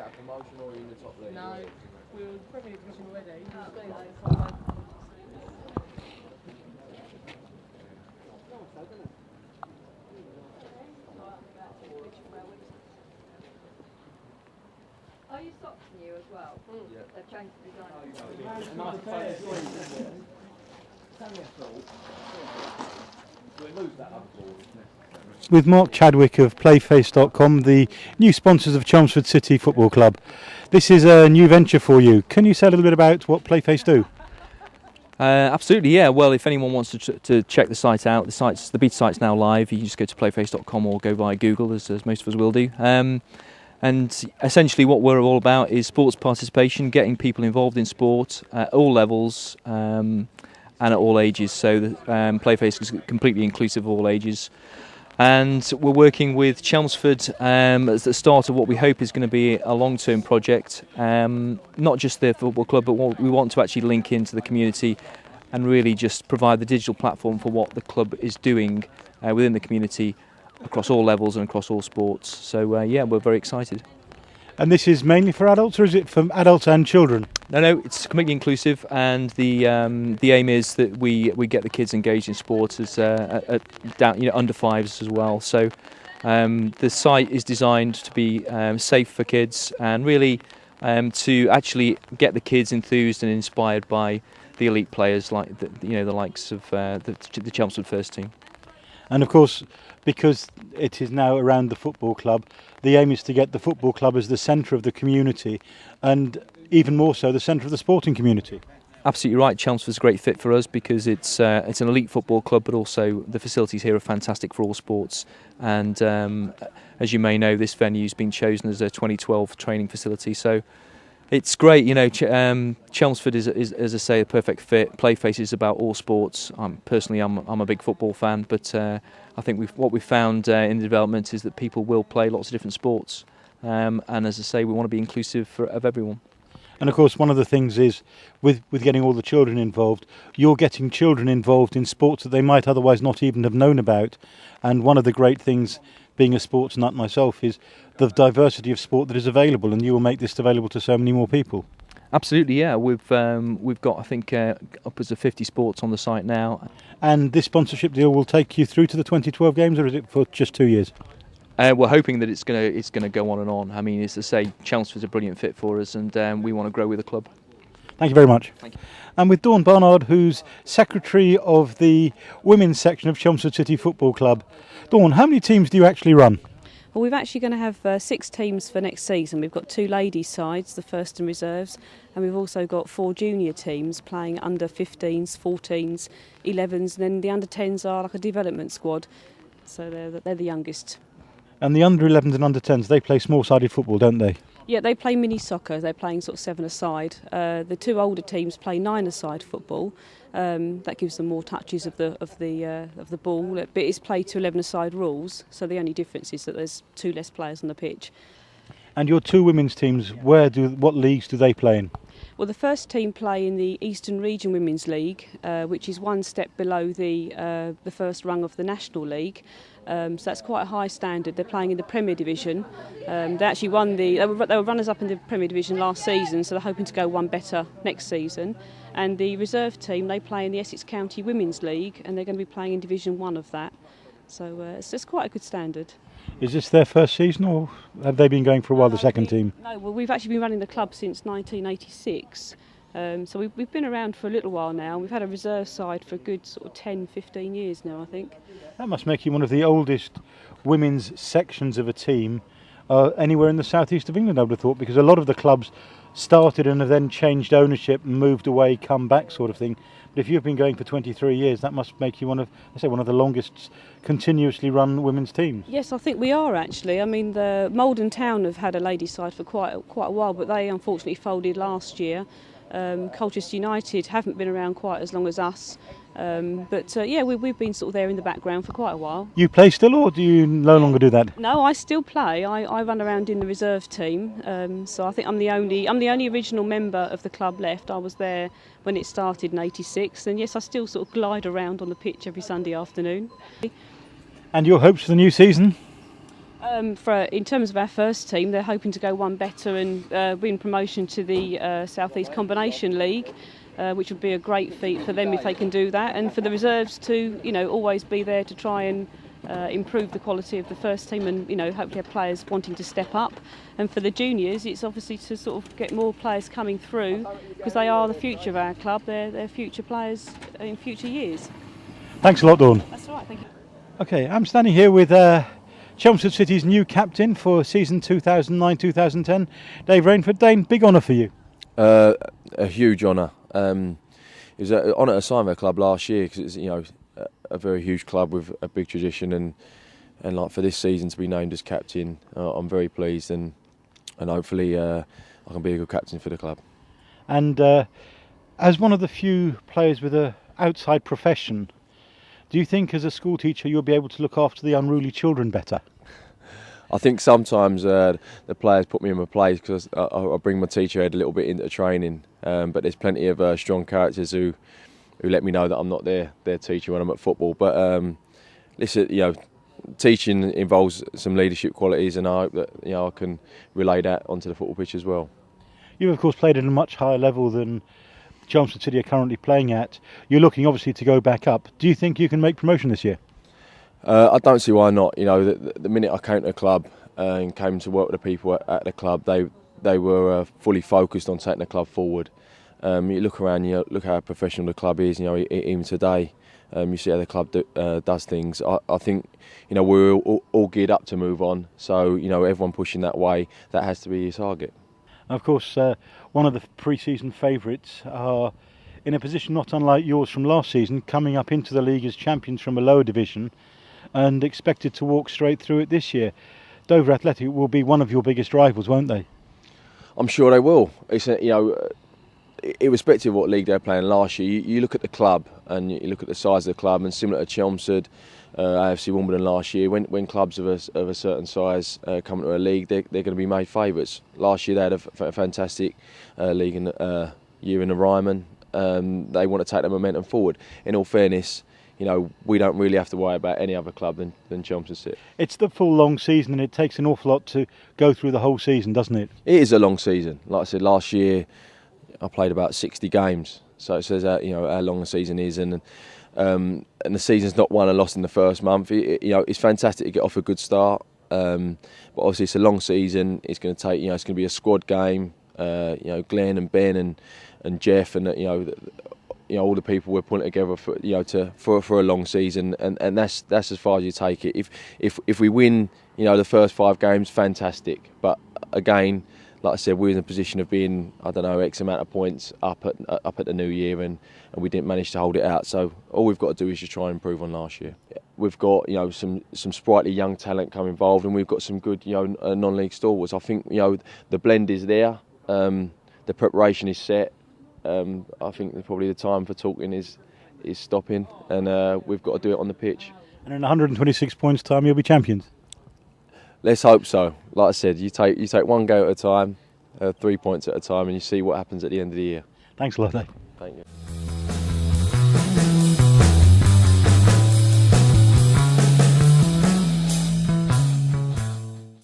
that a promotion or are you in the top league? No, we were Premier Division already. Are your socks new as well? Yeah. They've changed the design. With Mark Chadwick of Playface.com, the new sponsors of Chelmsford City Football Club. This is a new venture for you. Can you say a little bit about what Playface do? Absolutely, yeah. Well, if anyone wants to check the site out, the beta site's now live. You can just go to playface.com or go via Google, as most of us will do. And essentially what we're all about is sports participation, getting people involved in sport at all levels and at all ages. So Playface is completely inclusive of all ages. And we're working with Chelmsford as the start of what we hope is going to be a long-term project. Not just the football club, but we want to actually link into the community and really just provide the digital platform for what the club is doing within the community across all levels and across all sports. So yeah, we're very excited. And this is mainly for adults, or is it for adults and children? No, it's completely inclusive, and the aim is that we get the kids engaged in sport as down, under fives as well. So the site is designed to be safe for kids and really to actually get the kids enthused and inspired by the elite players like the likes of the Chelmsford first team. And of course, because it is now around the football club, the aim is to get the football club as the centre of the community, and even more so the centre of the sporting community. Absolutely right. Chelmsford's a great fit for us because it's an elite football club, but also the facilities here are fantastic for all sports. And as you may know, this venue's been chosen as a 2012 training facility. So it's great. Chelmsford is, as I say, a perfect fit. Playface is about all sports. I'm a big football fan, but I think what we've found in the development is that people will play lots of different sports. And as I say, we want to be inclusive of everyone. And of course, one of the things is with getting all the children involved, you're getting children involved in sports that they might otherwise not even have known about. And one of the great things, being a sports nut myself, is the diversity of sport that is available, and you will make this available to so many more people. Absolutely, yeah. We've got, I think, upwards of 50 sports on the site now. And this sponsorship deal will take you through to the 2012 games, or is it for just 2 years? We're hoping that it's going to go on and on. I mean, as I say, Chelmsford's a brilliant fit for us, and we want to grow with the club. Thank you very much. Thank you. And with Dawn Barnard, who's secretary of the women's section of Chelmsford City Football Club. Dawn, how many teams do you actually run? Well, we're actually going to have 6 teams for next season. We've got 2 ladies' sides, the first and reserves, and we've also got 4 junior teams playing under 15s, 14s, 11s, and then the under 10s are like a development squad, so they're the youngest. And the under 11s and under 10s, they play small-sided football, don't they? Yeah, they play mini soccer. They're playing sort of 7-a-side. The 2 older teams play 9-a-side football. That gives them more touches of the ball, but it's played to 11-a-side rules. So the only difference is that there's 2 less players on the pitch. And your 2 women's teams, what leagues do they play in? Well, the first team play in the Eastern Region Women's League, which is one step below the first rung of the National League. So that's quite a high standard. They're playing in the Premier Division. They actually won they were runners-up in the Premier Division last season, so they're hoping to go one better next season. And the reserve team, they play in the Essex County Women's League, and they're going to be playing in Division 1 of that. So it's just quite a good standard. Is this their first season, or have they been going for a while, the second team? No, well, we've actually been running the club since 1986. So we've been around for a little while now. We've had a reserve side for a good sort of 10, 15 years now, I think. That must make you one of the oldest women's sections of a team anywhere in the southeast of England, I would have thought, because a lot of the clubs started and have then changed ownership and moved away, come back sort of thing. But if you've been going for 23 years, that must make you one of the longest continuously run women's teams. Yes, I think we are actually. I mean, the Malden Town have had a ladies' side for quite a while, but they unfortunately folded last year. Colchester United haven't been around quite as long as us, but we've been sort of there in the background for quite a while. You play still, or do you no longer do that? No, I still play. I run around in the reserve team, so I think I'm the only original member of the club left. I was there when it started in '86, and yes, I still sort of glide around on the pitch every Sunday afternoon. And your hopes for the new season? In terms of our first team, they're hoping to go one better and win promotion to the South East Combination League, which would be a great feat for them if they can do that. And for the reserves to, always be there to try and improve the quality of the first team, and hopefully have players wanting to step up. And for the juniors, it's obviously to sort of get more players coming through, because they are the future of our club. They're future players in future years. Thanks a lot, Dawn. That's right. Thank you. Okay, I'm standing here with Chelmsford City's new captain for season 2009-2010, Dave Rainford. Dane, big honour for you. A huge honour. It was an honour to sign the club last year, because it's a very huge club with a big tradition, and like for this season to be named as captain, I'm very pleased, and hopefully I can be a good captain for the club. And as one of the few players with an outside profession, do you think as a school teacher you'll be able to look after the unruly children better? I think sometimes the players put me in my place, because I bring my teacher head a little bit into training, but there's plenty of strong characters who let me know that I'm not their teacher when I'm at football. But listen, teaching involves some leadership qualities, and I hope that I can relay that onto the football pitch as well. You've of course played at a much higher level than Chelmsford City are currently playing at. You're looking obviously to go back up. Do you think you can make promotion this year? I don't see why not. The minute I came to the club and came to work with the people at the club, they were fully focused on taking the club forward. You look around, look how professional the club is. Even today, you see how the club does things. I think we're all geared up to move on. So everyone pushing that way, that has to be his target. Of course, one of the pre-season favourites are in a position not unlike yours from last season, coming up into the league as champions from a lower division, and expected to walk straight through it this year. Dover Athletic will be one of your biggest rivals, won't they? I'm sure they will. It's irrespective of what league they're playing last year, you look at the club and you look at the size of the club, and similar to Chelmsford, AFC Wimbledon last year, when clubs of a certain size come to a league, they're going to be made favourites. Last year they had a fantastic league year in the Ryman. They want to take the momentum forward. In all fairness, we don't really have to worry about any other club than Chelmsford City. It's the full long season, and it takes an awful lot to go through the whole season, doesn't it? It is a long season. Like I said, last year I played about 60 games, so it says how long the season is, and the season's not won and lost in the first month. It's fantastic to get off a good start, but obviously it's a long season. It's going to take, it's going to be a squad game. Glenn and Ben and Jeff and all the people we're putting together for a long season, and that's as far as you take it. If we win, the first 5 games, fantastic. But again, like I said, we're in a position of being, X amount of points up at the new year, and we didn't manage to hold it out. So all we've got to do is just try and improve on last year. We've got some sprightly young talent come involved, and we've got some good non-league stalwarts. I think the blend is there, the preparation is set. I think probably the time for talking is stopping, and we've got to do it on the pitch. And in 126 points time, you'll be champions. Let's hope so. Like I said, you take one go at a time, 3 points at a time, and you see what happens at the end of the year. Thanks a lot, Dave. Thank you.